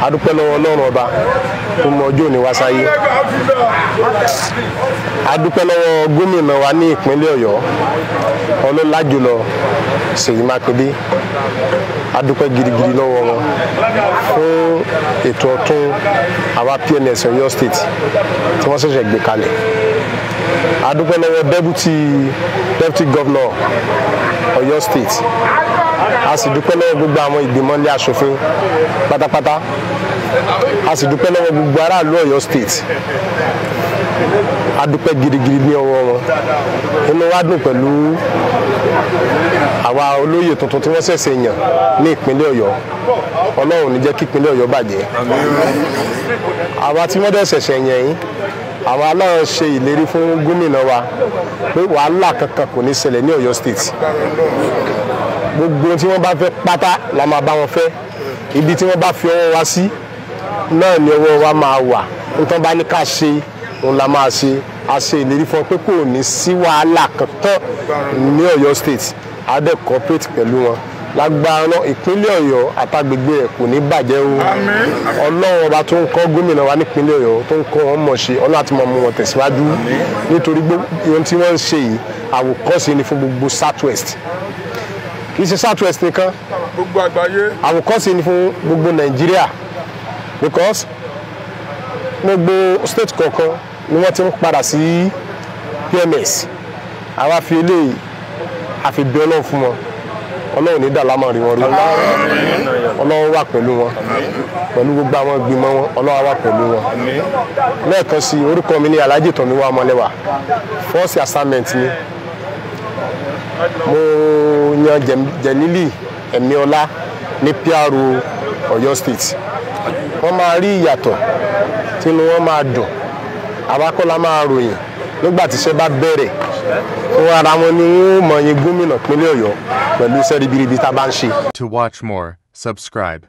adúpẹ́ lọ́wọ́ Ọlọ́run ọba tó mọ ọjọ́ òní wá sáyé adúpẹ́ lọ́wọ́ gómìnà wa ní ìpínlẹ̀ Ọ̀yọ́ ọlọ́lá jùlọ Ṣèyí Mákindé adúpẹ́ gidigidi lọ́wọ́ wọn fún ètò ọ̀tun àwa PNS Ọ̀yọ́ state tí wọ́n ṣẹ̀ṣẹ̀ gbé kalẹ̀ adúpẹ́ lọ́wọ́ deputy governor Ọ̀yọ́ state a sì dúpẹ́ lọ́wọ́ gbogbo àwọn ìgbìmọ̀ ilé aṣòfin pátápátá a sì dúpẹ́ lọ́wọ́ gbogbo aráàlú Ọ̀yọ́ state a dúpẹ́ gidigidi ní ọwọ́ wọn inú wa dùn pẹ̀lú àwa olóyè tuntun tí wọ́n ṣẹ̀ṣẹ̀ yàn ní ìpínlẹ̀ Ọ̀yọ́ Ọlọ́run ní jẹ́ kí ìpínlẹ̀ Ọ̀yọ́ bàjẹ́ àwa tí wọ́n dẹ̀ ṣẹ̀ṣẹ̀ yàn yín àwa náà ṣe ìlérí fún gómìnà wa pé wàhálà kankan kò ní ṣẹlẹ̀ ní Ọ̀yọ́ state gbogbo tí wọ́n bá fẹ́ pátá la máa bá wọn fẹ́ ibi tí wọ́n bá fi ọwọ́ wa sí náà ni ọwọ́ wa máa wà nǹkan bá ní ká ṣe òun la máa ṣe a ṣe ìlérí fún ọ pé kò ní sí wàhálà kankan ní Ọ̀yọ́ state a dẹ̀ cooperate pẹ̀lú wọn lágbára ìpínlẹ̀ Ọ̀yọ́ àtàgbègbè ẹ̀ kò ní bàjẹ́ o Ọlọ́run ọba tó ń kọ́ gómìnà wa nípínlẹ̀ Ọ̀yọ́ tó ń kọ́ wọn mọ̀ ṣe Ọlọ́run àti mọ̀ mú wọn tẹ̀síwájú nítorí ohun tí wọ́n ń ṣe yìí àwòkọ́ṣe ni fún gbogbo southwest kì í ṣe southwest nìkan gbogbo àgbáyé àwòkọ́ṣe ni fún gbogbo Nàìjíríà because gbogbo state kọ̀ọ̀kan ni wọ́n ti ń padà sí PMS àwa fi eléyìí àfi bí Ọlọ́run fún wọn Ọlọ́run ní dàlámà rí wọn rí Ọlọ́run wà pẹ̀lú wọn pẹ̀lú gbogbo àwọn ìgbìmọ̀ wọn Ọlọ́run wà pẹ̀lú wọn lẹ́ẹ̀kan sí orúkọ mi ní Alhaji Tomiwa Ọmọlẹ́wà first assignment ni mo yan Jẹ̀lílì Ẹ̀míọlá ní PRO Ọ̀yọ́ state wọ́n máa rí ìyàtọ̀ tínú wọn máa dùn àwa kọ́ la máa ròyìn nígbà tí iṣẹ́ bá bẹ̀rẹ̀ fún ara wọn ni wọ́n mọ̀ yín gómìnà ìpínlẹ̀ Ọ̀yọ́ pẹ̀lú iṣẹ́ ribiribi tá a bá ń ṣe. To watch more, subscribe.